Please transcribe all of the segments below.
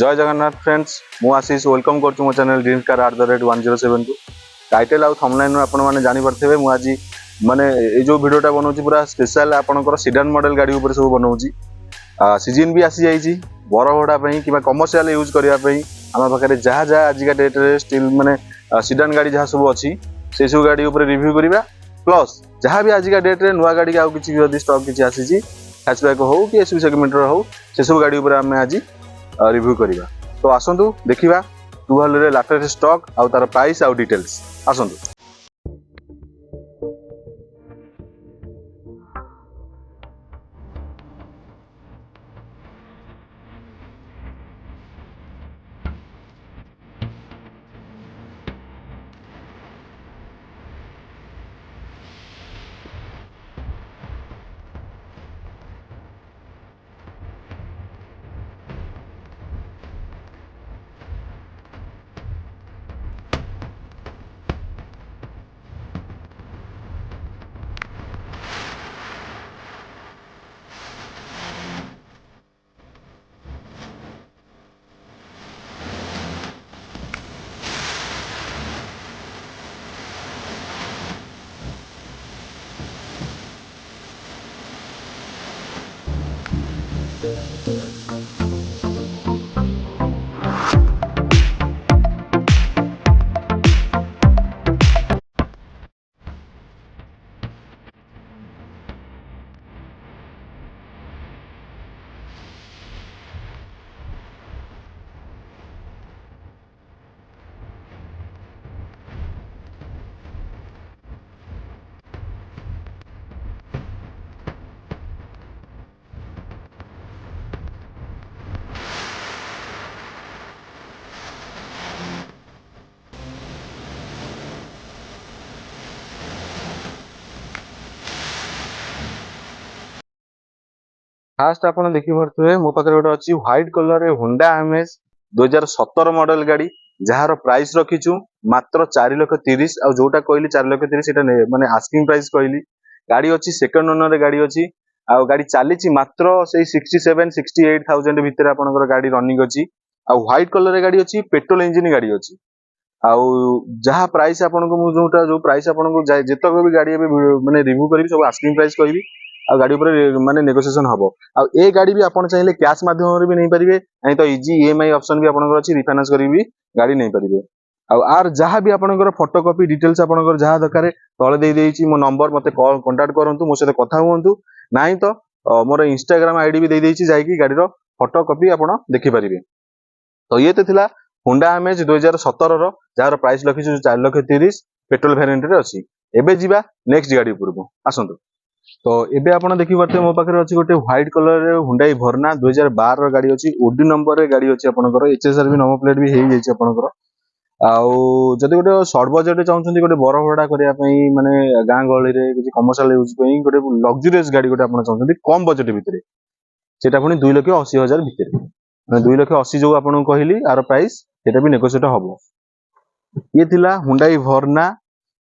जय जगन्नाथ फ्रेंड्स मु आशीष वेलकम करछु मो चैनल ड्रीम्स कार @107 को टाइटल आउ थंबनेल आपण माने जानि परथेबे मु आज माने ए जो वीडियोटा बनौछि पूरा स्पेशल आपनकर सीडान मॉडल गाड़ी ऊपर सब बनौछि। सीजन भी आसी जाइछि बरहडा पई किबा कमर्शियल यूज करिया पई हम पाखरे जहा जहा आज का डेट रे स्टिल माने सीडान गाड़ी जहा सब अछि से सब गाड़ी ऊपर रिव्यू करिबा प्लस जहा भी आज का डेट रे नुवा गाड़ी आउ किछि यदि स्टॉक किछि आसीछि हैचबैक हो कि एसयूवी सेगमेंट रो हो से सब गाड़ी ऊपर हम आज रिव्यू करिबा। तो आसंतु देखिबा टुवेल्व रे लेटेस्ट स्टॉक आउ तार प्राइस आउ डिटेल्स आसंतु। फास्ट आप देखी पारे मो पाखे गोटे अच्छी white colour Honda MS 2017 model गाड़ी जार प्राइस रखीचु मात्र 4,30,000 आ जोटा कहली 4,30,000 माने आस्किंग प्राइस कहली। गाड़ी अच्छी सेकंड ओनर गाड़ी अच्छी आ गाड़ी चली मात्र से 67-68,000 भितर आपनकर गाड़ी रनिंग अच्छी आ व्हाइट कलर गाड़ी अच्छी पेट्रोल इंजिन गाड़ी अच्छी आउ जहाँ प्राइस आपको जोटा जो प्राइस आपको जितक भी गाड़ी माने रिव्यू करी सब आस्किंग प्राइस कहबी आ गाड़ी ऊपर माने नेगोशिएशन हबो। आ ए गाड़ी भी आपण चाहिले कैश माध्यम रे भी नहीं परिबे नहीं तो इजी ईएमआई ऑप्शन भी आपनकर अछि रिफाइनेंस करी भी गाड़ी नहीं परिबे। आ आर जहाँ भी आपनकर फोटोकॉपी डिटेल्स आपनकर जहाँ दरकार तळे दे देइछि मो नंबर मते कॉल कांटेक्ट करंतु मो सहित कथा हुंतु नहीं तो मोर इंस्टाग्राम आईडी भी दे देइछि जाईकी गाड़ी रो फोटोकॉपी आपण देखि परिबे। तो ये तो थिला होंडा एमएच 2017 रो जार प्राइस लखिछु 4,30,000 पेट्रोल वेरिएंट रे अछि। एबे जिबा नेक्स्ट गाड़ी ऊपर को आसंतु। तो एबे आपण देखि परते मो पाखरे अछि गोटे व्हाइट कलर रे हुंडई भरना 2012 रो गाड़ी अछि ओडी नंबर रे गाड़ी अछि आपनकर एचएसआर भी नंबर प्लेट भी हेइ जाइछि आपनकर। आउ जदि गोटे शॉर्ट बजेट चाहउछन्ती गोटे बड़ भड़ा करिया पई माने गां गळी रे किछि कमर्शियल यूज पई गोटे लग्जरियस गाड़ी गोटे आपण चाहउछन्ती कम बजेट भितरे सेटा पुनी 2,80,000 भितरे माने 2,80,000 जो आपण कहली आर प्राइस सेटा भी नेगोशिएट हबो। ये थिला हुंडई भरना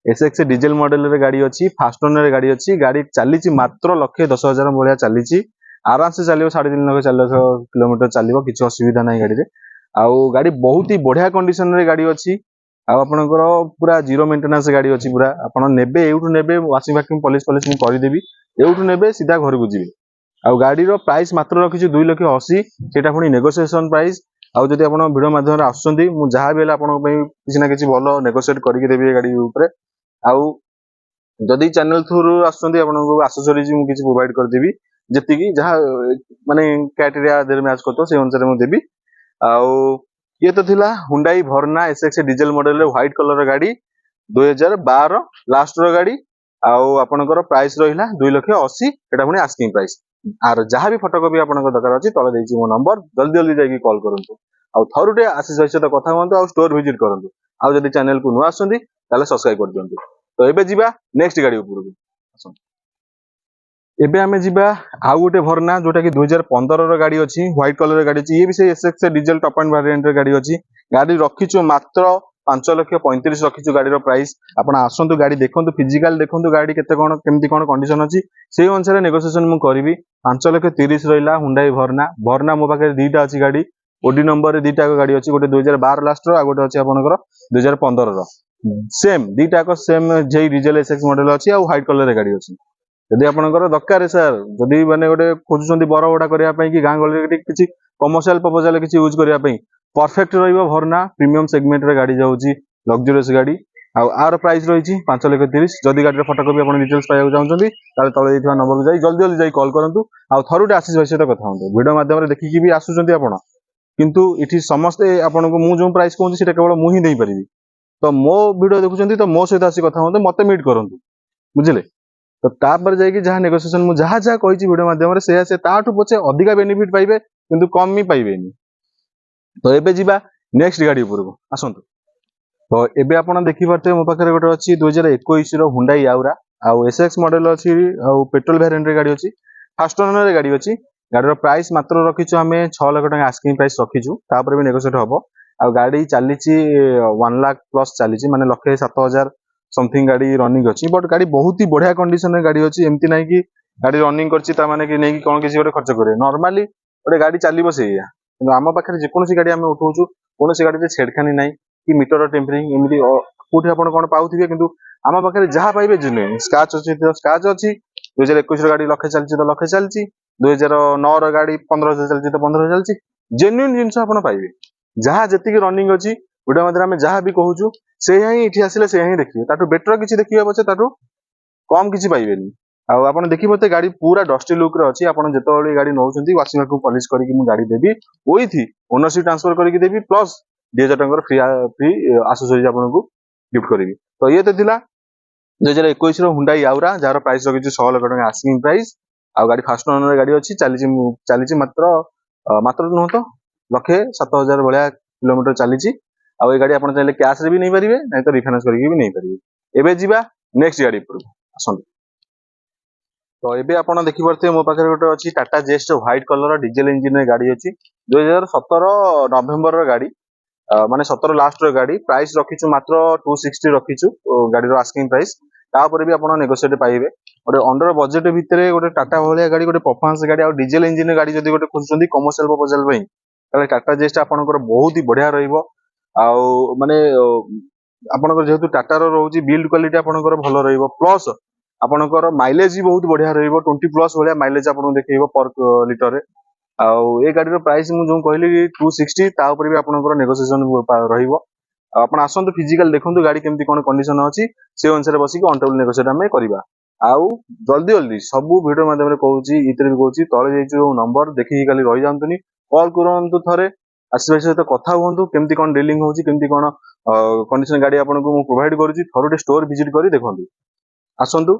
एसएक्स डीजल मॉडल रे गाड़ी अच्छी फास्ट ओनर गाड़ी अच्छी गाड़ी चली मात्र 1,10,000 भाया चली आराम से चलो 3,500-4,00,000 किलोमीटर चलो किसी असुविधा ना गाड़ी रे। आउ गाड़ी बहुत ही बढ़िया कंडीशन रे गाड़ी अच्छी आपनकर पूरा जीरो मेंटेनेंस गाड़ी अच्छी पूरा आपन नेबे एउठु नेबे वाशिंग वैक्यूम पॉलिश पॉलिश मु करि देबी एउठु नेबे सीधा घर को जिवे। आउ गाड़ी रो प्राइस मात्र रखिछु 2,80,000 सेटा पुनी नेगोशिएशन प्राइस। आउ जदि आपण वीडियो माध्यम रे आछुंती मु जहा भी आपण पई किछि ना किछि भलो नेगोशिएट करके देबी गाड़ी ऊपर। आउ जदि चैनल थ्रू आछुंती आपनको एक्सेसरीज मु किछि प्रोवाइड कर देबी जति जहा माने क्राइटेरिया देर मैच करतो से अनुसार मु देबी। आउ ये तो थिला हुंडई भरना एसएक्स डीजल मॉडल रे व्हाइट कलर गाड़ी 2012 लास्ट रो गाड़ी आउ आपनकर प्राइस रहिला 2,80,000 एटा पुनी आस्किंग प्राइस। आर जहा भी फोटोकॉपी आपनकर दरकार अछि तळे देइछि मो नंबर जल्दी जल्दी जाई कॉल करंतु आउ थरुटे आशीष भाई सहित कथा हुंतु आउ स्टोर विजिट करंतु आउ जदि चैनल को नुआ आछंती ताले सब्सक्राइब कर दियंतु। तो एबे जिबा नेक्स्ट गाड़ी ऊपर एबे आमे जिबा आउ गोटे भरना जोटा कि 2015 रो गाड़ी अछि व्हाइट कलर गाड़ी अछि ये भी से SX diesel top end variant रे गाड़ी अछि। गाड़ी रखिछु मात्र 5,35,000 रखिछु गाड़ी रो प्राइस आपण आसंतु गाड़ी देखंतु फिजिकल देखंतु गाड़ी केते कोन केमती कोन कंडीशन अछि सेही अनुसार नेगोशिएशन मु करबी। 5,30,000 रहिला हुंडई भरना भरना मो पाखे दीटा अछि गाड़ी ओडी नंबर रे दीटा गाड़ी अछि गोटे 2012 लास्ट रो आ गोटे अछि आपनकर 2015 रो सेम दीटा को सेम जे डीजल एसएक्स मॉडल अछि आ व्हाइट कलर रे गाड़ी अछि यदि आपनकर दरकार सर जदि माने गोटे खोजुचंदी बड़ बड़ा करिया पई कि गां गली रे किछि कमर्शियल प्रपोजल किछि यूज करिया पई परफेक्ट रहिबो भरना प्रीमियम सेगमेंट रे गाड़ी जाउची लग्जरियस गाड़ी आर प्राइस रही 5,30,000 जदि गाड़ी फटोकपी आप डिटेल्स पाइबा चाहते तले देइथिबा नंबर को जल्दी जल्दी जाई कॉल करंतु आ थरुटे आशीष भाई सहित कथा हुंतु वीडियो माध्यम रे देखिकी भी आसुचंती आपण किंतु इठी समस्ते आपनको मु जो प्राइस कहूँ सेटा केवल मु ही देई परिबी तो मो वीडियो देखुचंती तो मो सहित आसी कथा हुंतु मते मीट करंतु बुझिले तो तापर जाई जहाँ नेगोशिएशन मु जहाँ जहाँ कहिची वीडियो माध्यम रे से ताठु पछे अधिका बेनिफिट पाइबे किंतु कम ही पाइबेनी तो एबे जिबा नेक्स्ट गाड़ी ऊपर को आसंतु तो एबे आपण देखि पारते मो पाखरे गोटे अछि 2021 रो हुंडई याउरा आ एसएक्स मॉडल अछि आ पेट्रोल वेरिएंट रे गाड़ी अछि फर्स्ट ओनर रे गाड़ी अछि गाड़ी रो प्राइस मात्र रखिछु हमें 6 लाख टका आस्किंग प्राइस रखिछु तापर भी नेगोशिएट हबो आ गाड़ी चलीची 1 लाख प्लस चलीची माने 1,07,000 समथिंग गाड़ी रनिंग अछि बट गाड़ी बहुत ही बढ़िया कंडीशन रे गाड़ी अछि एमती नै कि गाड़ी रनिंग करछि ता माने कि नै कि कोन किसी गोटे खर्च करे नॉर्मली गोटे गाड़ी चलीबो सेया किंतु आम पाखरे जे कोनसी गाड़ी हमें उठौछु कोनसी गाड़ी रे छेड़खानी नै कि मीटर टेम्परिंग एमती कोठी आपण कोन पाउथिबे किंतु आम पाखरे जहाँ पाइबे जेन्युइन स्क्रैच अछि तो स्क्रैच अछि 2021 रो गाड़ी लखे चलछि तो लखे चलछि 2009 रो गाड़ी 15,000 चलछि तो 15,000 चलछि जेन्युइन जिंस आपण पाइबे जहाँ जति की रनिंग अछि वीडियो मध्ये हमें जहाँ भी कहूछु से ही इठी आसिले से ही देखिबे ताटू बेटर किछि देखिबे पछे ताटू कम किछि पाइबेनी आ आपण देखिबते गाड़ी पूरा डस्टी लुक रे अछि आपण जेतोळी गाड़ी नौचंती वाशिंग को पॉलिश करके मु गाड़ी देबी ओइथि ओनरशिप ट्रांसफर करके देबी प्लस 2,000 टंकर फ्री फ्री एसेसरीज आपनको गिफ्ट करेबी तो ये तो थिला 2021 रो हुंडई याउरा जार प्राइस रखिछु 6 लाख टका आस्किंग प्राइस आ गाड़ी फर्स्ट ओनर गाड़ी अछि चालीची मात्र मात्र नुह तो 1,07,000 भलिया किलोमीटर चालीची आ ए गाड़ी आपण चाहिले कैश रे भी नै परिबे नै तो रिफाइनेंस करके भी नै परिबे एबे जिबा नेक्स्ट गाड़ी पर आसंतु तो एबे आपण देखि परथे मो पाखरे गोटे अछि Tata Zest white colour diesel engine रे गाड़ी अछि 2017 नवेम्बर रो गाड़ी माने 17 लास्ट रो गाड़ी प्राइस रखिछु मात्र 260 रखिछु गाड़ी रो आस्किंग प्राइस तापर भी आपण नेगोशिएट पाइबे गोटे अंडर बजेट भितरे गोटे टाटा भलिया गाड़ी गोटे परफॉर्मेंस गाड़ी आ डीजल इंजन गाड़ी जदी गोटे खोजुचंदी कमर्शियल प्रपोजल पई ताले टाटा जेस्ट आपणकर बहुत ही बढ़िया रहइबो आ माने आपणकर जेहेतु टाटा रो रहउची बिल्ड क्वालिटी आपणकर भलो रहइबो प्लस आपणकर माइलेज भी बहुत बढ़िया रहइबो 20 प्लस भलिया माइलेज आपन देखइबो पर लीटर रे आ ए गाड़ी रो प्राइस मु जो कहली 260 ता ऊपर भी आपणकर नेगोशिएशन रहइबो आपण आसंतु फिजिकल देखंतु गाड़ी केमती कोन कंडीशन अछि से अनुसार बसी के ऑन टेबल नेगोशिएट हमें करबा आउ जल्दी जल्दी सब वीडियो माध्यम रे कहूची इतरे भी कहूची तळे जे जो नंबर देखि खाली रहि जांतुनी कॉल करंतु थरे आसीबाई सहित कथा हुंतु केमती कोन डीलिंग होची केमती कोन कंडीशन गाड़ी आपनको मु प्रोवाइड करूची थरुटे स्टोर विजिट करी देखंतु आसंतु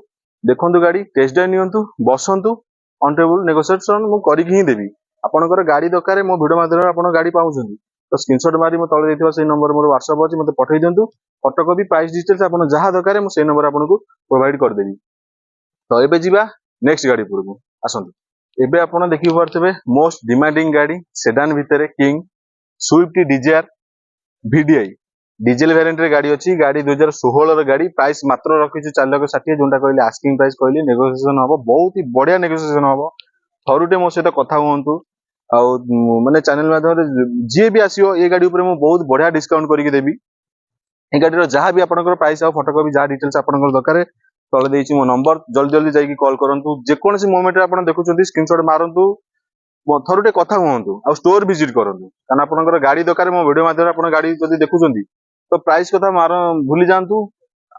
देखंतु गाड़ी टेस्ट ड्राइव नियंतु बसंतु ऑन टेबल नेगोशिएशन मु करी ही देबी आपनकर गाड़ी दरकार मो वीडियो माध्यम रे आपण गाड़ी पाउछंती तो स्क्रीनशॉट मारी मो तळे देथिबा से नंबर मोर WhatsApp अछि मते पठै दियंतु फोटोकॉपी प्राइस डिटेल्स आपण जहाँ दरकार मु से नंबर आपनको प्रोवाइड कर देबी तो एबे जिबा नेक्स्ट गाड़ी पुरबो आसंतु एबे आपण देखि परथबे मोस्ट डिमांडिंग गाड़ी सेडान भितरे king swift dzire VDI diesel variant रे गाड़ी अछि गाड़ी 2016 रो गाड़ी प्राइस मात्र रखिछु 4,60,000 जोंटा कहली आस्किंग प्राइस कहली नेगोशिएशन हबो बहुत ही बढ़िया नेगोशिएशन हबो थरुटे मो सहित कथा हुंतु आ माने चैनल माध्यम रे जे भी आसीओ ए गाड़ी ऊपर मो बहुत बढ़िया डिस्काउंट करके देबी ए गाड़ी रो जहाँ भी आपनकर प्राइस आ फोटोकॉपी जहाँ डिटेल्स आपनकर दरकार तळे देइछि मो नंबर जल्दी जल्दी जाई कॉल करंतु जे कोनसी मोमेंट रे आपण देखुचंती स्क्रीनशॉट मारंतु थरुटे कथा हुंतु आ स्टोर विजिट करंतु काना आपनकर गाड़ी दरकार मो वीडियो माध्यम रे आपण गाड़ी जदी देखुचंती तो प्राइस कथा मार भूली जांतु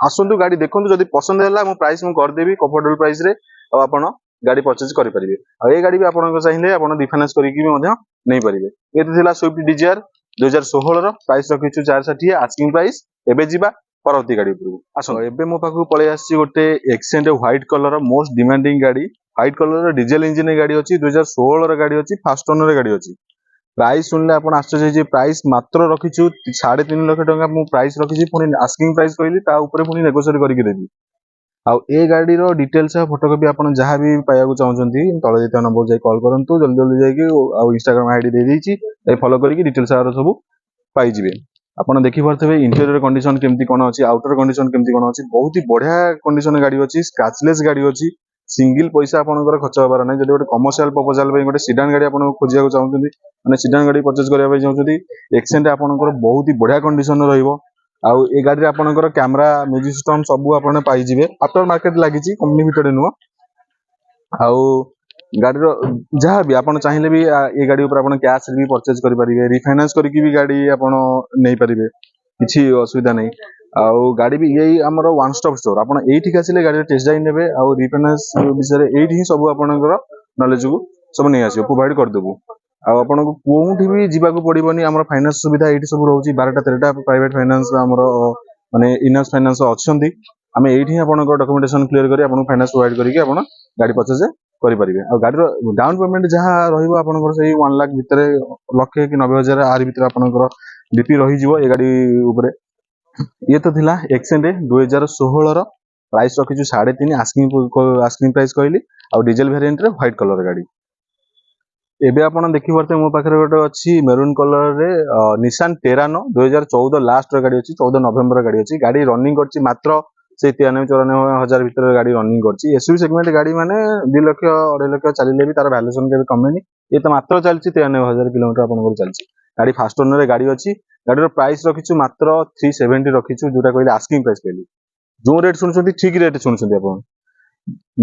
आसंतु गाड़ी देखंतु जदी पसंद हैला मो प्राइस मु कर देबी कंफर्टेबल प्राइस रे आ आपण गाड़ी परचेज करि परिबे आ ए गाड़ी भी आपण चाहिए आपण रिफाइनेंस करिकि भी मध्य नै परिबे एते थिला स्विफ्ट डिजायर 2016 रो प्राइस रखिछु 460 आस्किंग प्राइस एबे जिबा परवर्ती गाड़ी उपरु आसो एबे मो पाखु पळे आसी गोटे accent white colour most demanding गाड़ी व्हाइट कलर डीजल इंजन गाड़ी अछि 2016 रो गाड़ी अछि फर्स्ट ओनर गाड़ी अछि प्राइस सुनले आपण आश्चर्य जे प्राइस मात्र रखिछु 3.5 लाख टका मु प्राइस रखिछि पुनी आस्किंग प्राइस कहली ता ऊपर पुनी नेगोशिएट करके देबी आ ए गाड़ी रो डिटेल्स फोटोकॉपी आपण जहाँ भी पाइबा चाहउछंती तळे देता नंबर जाई कॉल करंतु जल्दी जल्दी जाई कि आ इंस्टाग्राम आईडी दे देइछि ए फॉलो करिकि डिटेल्स आरो सब पाई जिवे आपण देखि परथबे इंटीरियर कंडीशन केमती कोन अछि आउटर कंडीशन केमती कोन अछि बहुत ही बढ़िया कंडीशन गाड़ी अछि स्क्रैचलेस गाड़ी अछि सिंगल पैसा आपनकर खर्च होबार नहीं जब गोटे कमर्शियल प्रपोजाल गोटे सिडान गाड़ी आप खोजा चाहते मैंने सिडान गाड़ी परचेज करने चाहते एक्सेंट आपनकर बहुत ही बढ़िया कंडीशन रहिबो आउ ए गाड़ी आपनकर कैमरा म्यूजिक सिस्टम सब आपन पाइजिबे आफ्टर मार्केट लागिची कंपनी भितर नुह आउ गाड़ी जहाँ भी आप चाहिए भी ये गाड़ी ऊपर कैश भी परचेज करेंगे रिफाइनान्स करके भी गाड़ी आप नहीं पारे किसी असुविधा नहीं आउ गाड़ी भी यही आमर वन स्टॉप स्टोर आप एठिक आसिले गाड़ी टेस्ट ड्राइव नेबे आउ रिफाइनान्स विषय एठी ही सब आपनकर नॉलेज को सब नहीं आसियो प्रोवाइड कर देबू आउ आपनको कोउठी भी जीवाको पड़िबनी हमर फाइनान्स सुविधा एठी सब रहउची 12टा 13टा प्राइवेट फाइनान्स हमर माने इनहाउस फाइनान्स अछंती आमे एठी ही आपनको डॉक्यूमेंटेशन क्लियर करी आपनको फाइनान्स प्रोवाइड करिके आपण गाड़ी परचेज करि परिबे आ गाड़ी रो डाउन पेमेंट जहाँ रहिबो आपनकर सही 1 लाख भितरे लक्ष कि 90,000 आर भितरे आपनकर डीपी रही जिवो ए गाड़ी ऊपरे ये तो थिला एक्सेंट 2016 रो प्राइस रखिछु 3.5 आस्किंग प्राइस कहली आ डीजल वेरिएंट रे व्हाइट कलर गाड़ी एबे आपण देखि परते मो पाखरे गोटे अछि मेरून कलर रे निसान टेरानो 2014 लास्ट रो गाड़ी अछि 14 नवंबर गाड़ी अछि गाड़ी रनिंग करछि मात्र से 93-94 भितर गाड़ी रनिंग करछि एसयूवी सेगमेंट गाड़ी माने 2 लाख 2.5 लाख चलिले भी तार वैल्यूएशन के कमेनी ये तो मात्र चलछि 93,000 किलोमीटर आपन चलछि गाड़ी फास्ट ओनर रे गाड़ी अछि गाड़ी रो प्राइस रखिछु मात्र 370 रखिछु जोटा कहले आस्किंग प्राइस कहली जो रेट सुनछथि ठीक रेट सुनछथि आपन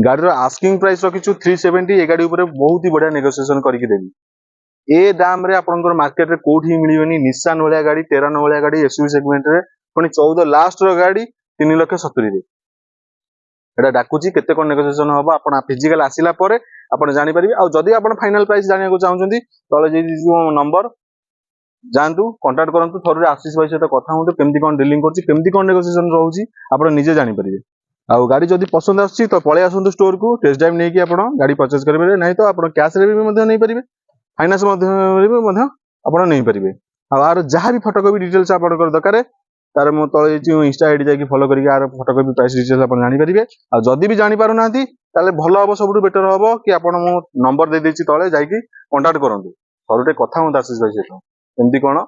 गाड़ी रो आस्किंग प्राइस रखिछु 370 ए गाड़ी ऊपर बहुत ही बढ़िया नेगोशिएशन करके देबी ए दाम रे आपनकर मार्केट रे कोठी मिलिबनी निसान वाला गाड़ी टेरानो वाला गाड़ी एसयूवी सेगमेंट रे पुनी 14 लास्ट रो गाड़ी 3,70,000 रे एटा डाकुची केते कोन नेगोशिएशन होबो आपण फिजिकल आसिला परे आपण जानि परिबे आ जदी आपण फाइनल प्राइस जानिया को चाहउछंती तले जे नंबर जानतु कांटेक्ट करंतु थोरे आशीष भाई सहित कथा होंतु केमती कोन डीलिंग करछि केमती कोन नेगोशिएशन रहउची आपण निजे जानि परिबे आ गाड़ी जदी पसंद आछि तो पळे आसंतु स्टोर को टेस्ट ड्राइव नै कि आपण गाड़ी परचेज करबे नै तो आपण कैश रे भी मध्य नै परिबे फाइनांस मध्य रे मध्य आपण नै परिबे आ आर जहां भी फोटोकॉपी डिटेल्स आपण कर दरकारे तार मो तळे जे इंस्टा आईडी जाकी फॉलो करिके आर फोटोकॉपी प्राइस डिटेल्स आपण जानि परिबे आ जदी भी जानि पारु नांती ताले भलो हबो सबटु बेटर हबो कि आपण मो नंबर दे देछि तळे जाकी कांटेक्ट करंतु थोरटे कथा होंता आशीष भाई सहित केमती कोन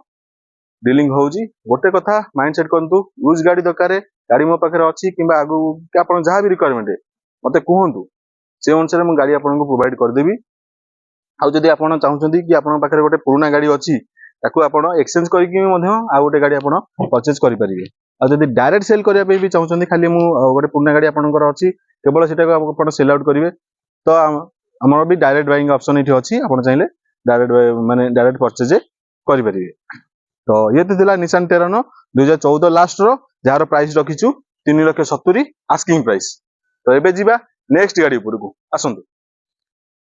डीलिंग होउची गोटे कथा माइंडसेट करंतु यूज गाड़ी दरकारे गाड़ी मो पाखरे अछि किबा आगु कि आपण जहां भी रिक्वायरमेंट मते कहंतु से अनुसार मु गाड़ी आपनको प्रोवाइड कर देबी आ जदी आपण चाहउछंती कि आपण पाखरे गोटे पुराना गाड़ी अछि ताकू आपण एक्सचेंज करके मध्य आ गोटे गाड़ी आपण परचेज करि परिबे आ जदी डायरेक्ट सेल करिया पे भी चाहउछंती खाली मु गोटे पुराना गाड़ी आपनकर अछि केवल सेटा को आपण सेल आउट करिवे तो हमर भी डायरेक्ट बाइंग ऑप्शन इठी अछि आपण चाहिले डायरेक्ट माने डायरेक्ट परचेज करि परिबे तो ये तो दिला निसान टेरानो 2014 लास्ट रो जार प्राइस रखिछु 3,70,000 आस्किंग प्राइस तो एबे जिबा नेक्स्ट गाड़ी ऊपर को आसंतु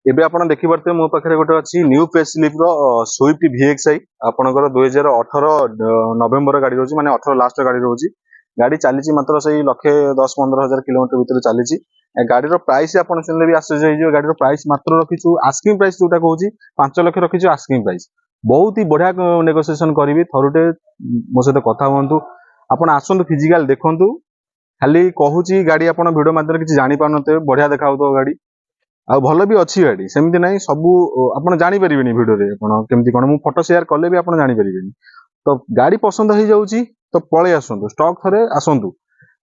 एबे आपण देखि परते मो पाखरे गोटे अछि न्यू फेस लिफ्ट रो स्विफ्ट VXI आपनकर 2018 नवंबर गाड़ी रोची माने 18 लास्ट गाड़ी रोची गाड़ी चलीची मात्र सही 1,10-15,000 किलोमीटर भीतर चलीची गाड़ी रो प्राइस आपण सुनले भी आश्चर्य होई जो गाड़ी रो प्राइस मात्र रखिछु आस्किंग प्राइस जोटा कहूची 5 लाख रखिछु आस्किंग प्राइस बहुत ही बढ़िया नेगोशिएशन करी थरुटे मो सहित कथा हुंतु आपण आसंतु फिजिकल देखंतु खाली कहूची गाड़ी आपण वीडियो माध्यम किछि जानि पानते बढ़िया देखाउतो गाड़ी आ भलो भी अच्छी गाड़ी सेमती नहीं सब आपण जानि परिबेनी वीडियो रे आपण केमती कोन मु फोटो शेयर करले भी आपण जानि परिबेनी तो गाड़ी पसंद हो जाउची तो पळे आसंतु स्टॉक थरे आसंतु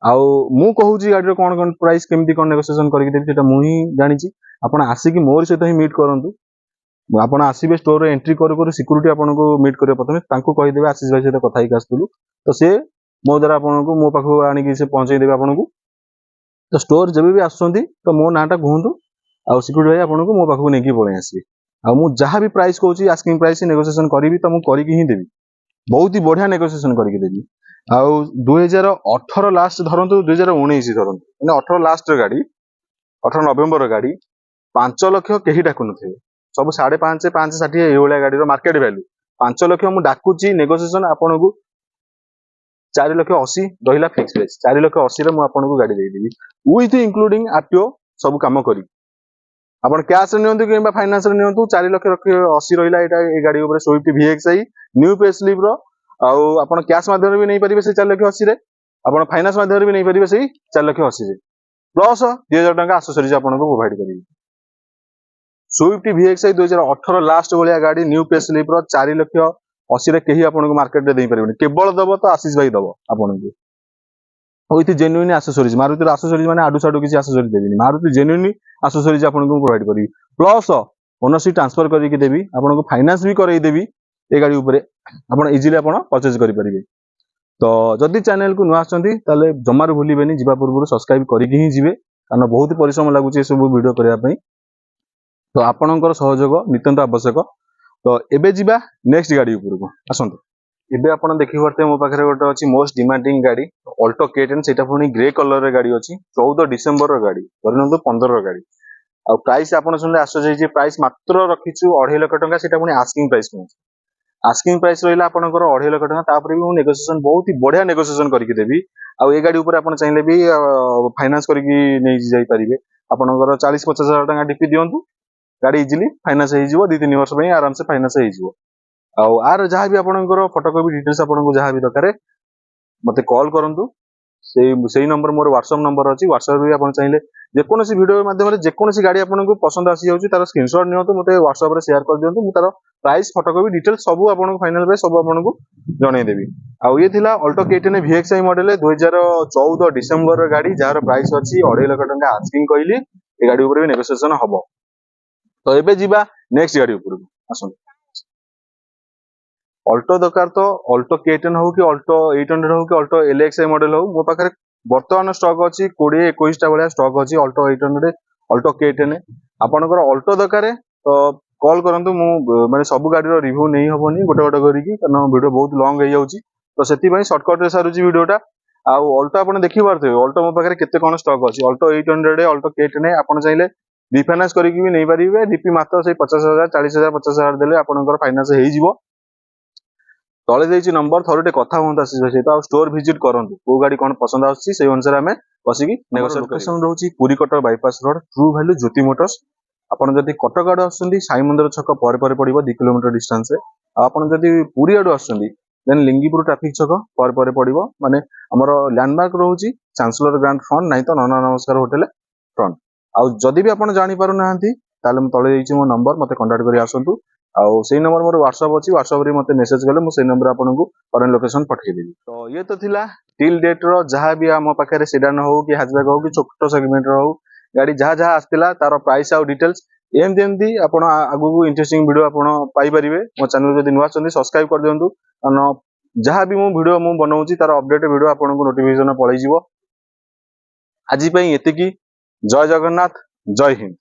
आ मु कहूची गाड़ी रो कोन कोन प्राइस केमती कोन नेगोशिएशन करके देबी सेटा मु ही जानिची आपण आसी कि मोर सहित ही मीट करंतु आपण आसीबे स्टोर रे एंट्री करू सिक्यूरिटी आपनको मीट करे प्रथमे तांको कहि देबे आशीष भाई सहित कथा ही आस्तुलु तो से मो द्वारा आपनको मो पाखो आनी कि से पहुंचै देबे आपनको तो स्टोर जबे भी आसुंती तो मो नाटा कहंतु आ सिक्यूरिटी भाई आपनको मो पाखो नेकी पळे आसी आ मु जहां भी प्राइस कहूची आस्किंग प्राइस नेगोशिएशन करबी तो मु करी कि ही देबी बहुत ही बढ़िया नेगोशिएशन करके देबी आ 2018 लास्ट धरंतु 2019 धरंतु माने 18 लास्ट गाड़ी 18 नवंबर गाड़ी 5 लाख केही डाकु नथे सब 5.5 560 ए ओला गाड़ी रो मार्केट वैल्यू 5 लाख मु डाकुची नेगोशिएशन आपनको 4,80,000 रहिला फिक्स प्राइस 4,80,000 रे मु आपनको गाड़ी दे देबी विथ इंक्लूडिंग आरटीओ सब काम करी आपण कैश रे नियंतु किबा फाइनांस रे नियंतु 4,80,000 रहिला एटा ए गाड़ी ऊपर Swift VXI new facelift रो आ आपण कैश माध्यम रे भी नै परिबे से 4,80,000 रे आपण फाइनांस माध्यम रे भी नै परिबे से 4,80,000 रे प्लस 2,000 टका एक्सेसरीज आपनको प्रोवाइड करिबी स्विफ्ट VXI 2018 लास्ट वाली गाड़ी न्यू फेस लिफ्ट रो 4,80,000 रे केही आपनको मार्केट रे देई परिबे केवल दबो तो आशीष भाई दबो आपनको विथ जेन्युइन आसेसरीज मारुति आसेसरीज माने आडू साडू किसी आसेसरीज देबी मारुति जेन्युइन आसेसरीज आपको प्रोवाइड करी प्लस ओनरशिप ट्रांसफर करके देवी आपको फाइनान्स भी करई देवी ए गाड़ी उपरे आपण इजीली आपण परचेज करि परिबे। तो जदि चैनल को नुआ आछंती ताले जमार भूलिबेनी जिबा पूर्व सब्सक्राइब करके ही जिवे कारण बहुत परिश्रम लागुची सब वीडियो करबा पई। तो आपणकर सहयोग नितांत आवश्यक। तो एबे जिबा नेक्स्ट गाड़ी उपरको आसंतु। एबे आपण देखि परते मो पाखरे गोटे अछि मोस्ट डिमांडिंग गाड़ी अल्टो K10 सेटा पुनी ग्रे कलर रे गाड़ी अछि 14 डिसेंबर रो गाड़ी धरनतो 15 रो गाड़ी आ प्राइस आपण सुनले आश्चर्य जे प्राइस मात्र रखिछु 2.5 लाख टका सेटा पुनी आस्किंग प्राइस नु आस्किंग प्राइस रहिला आपणकर 2.5 लाख टका तापर भी नेगोशिएशन बहुत ही बढ़िया नेगोशिएशन करके देबी आ ए गाड़ी ऊपर आपण चाहिले भी फाइनांस करके नै जाई परिबे आपणकर 40-50 हजार टका डीपी दियंतु गाड़ी इजीली फाइनांस हो जिवो 2-3 वर्ष पई आराम से फाइनांस हो जिवो आ आर जहां भी आपणकर फोटोकॉपी डिटेल्स आपनको जहां भी दरकारे मते कॉल करंतु सेही नंबर मोर व्हाट्सएप नंबर अछि व्हाट्सएप भी आपण चाहिले जेकोनोसी वीडियो माध्यम रे जेकोनोसी गाड़ी आपनको पसंद आसी जाउची तार स्क्रीनशॉट नियंतु मते व्हाट्सएप रे शेयर कर दियंतु मु तार प्राइस फोटोकॉपी डिटेल्स सब आपनको फाइनल रे सब आपनको जणै देबी आ ये थिला Alto K10 VXI model 2014 December रे गाड़ी जार प्राइस अछि 2.5 लाख टका आस्किंग कहली ए गाड़ी ऊपर भी नेगोशिएशन हबो। तो एबे जिबा नेक्स्ट गाड़ी ऊपर आसन अल्टो दरकार तो अल्टो K10 हो कि अल्टो 800 हो कि अल्टो LXI मॉडल हो मो पाखरे वर्तमान स्टॉक अछि 20-21 टा बळिया स्टॉक अछि अल्टो 800 अल्टो K10 आपनकर अल्टो दरकार तो कॉल करंतु मु माने सब गाड़ी रो रिव्यू नै हबोनी गोटे गोटे करी कि कारण वीडियो बहुत लॉन्ग हे जाउची तो सेति पई शॉर्टकट रे सारुची वीडियोटा आ अल्टो आपण देखि पारथे अल्टो मो पाखरे केते कोन स्टॉक अछि अल्टो 800 अल्टो K10 आपण चाहिले रिफाइनांस करके भी नहीं पारिबे डीपी मात्र से 50,000 40,000 50,000 देले आपनकर फाइनांस हे जिवो तले देछि नंबर थोरटे कथा होंता से तो स्टोर विजिट करंतु को गाड़ी कोन पसंद आछि से अनुसार हमें बसिकी नेगोशिएट लोकेशन रहउची Puri Cuttack bypass road True Value Jyoti Motors आपण जदि कटक आडू आछंती साई मंदिर छक पर पड़िबो 2 किलोमीटर डिस्टेंस रे आपण जदि पुरी आडू आछंती देन लिंगीपुर ट्रैफिक छक पर पड़िबो माने हमर लैंडमार्क रहउची चांसलर ग्रांड फ्रंट नै तो नना नमस्कार होटल फ्रंट आ जदि भी आपण जानि पारु नाहंती ताले म तळे देछि मो नंबर मते कांटेक्ट करी आसंतु आ सेही नंबर मोर व्हाट्सएप अछि व्हाट्सएप रे मते मेसेज गले मु सेही नंबर आपनको करंट लोकेशन पठेइ देबी। तो ये तो थिला टिल डेट रो जहां भी हम पाखरे सेडान हो कि हैचबैक हो कि छोटो सेगमेंट रो हो गाड़ी जहां जहां आस्तिला तार प्राइस आ डिटेल्स एमती आपण आगु को इंटरेस्टिंग वीडियो आपण पाई परिबे मो चैनल जदि नुवा चंदी सब्सक्राइब कर दियंतु कारण जहां भी मु वीडियो मु बनाउची तार अपडेट वीडियो आपनको नोटिफिकेशन पळै जिवो। आजि पई एतिकी जय जगन्नाथ जय हिंद।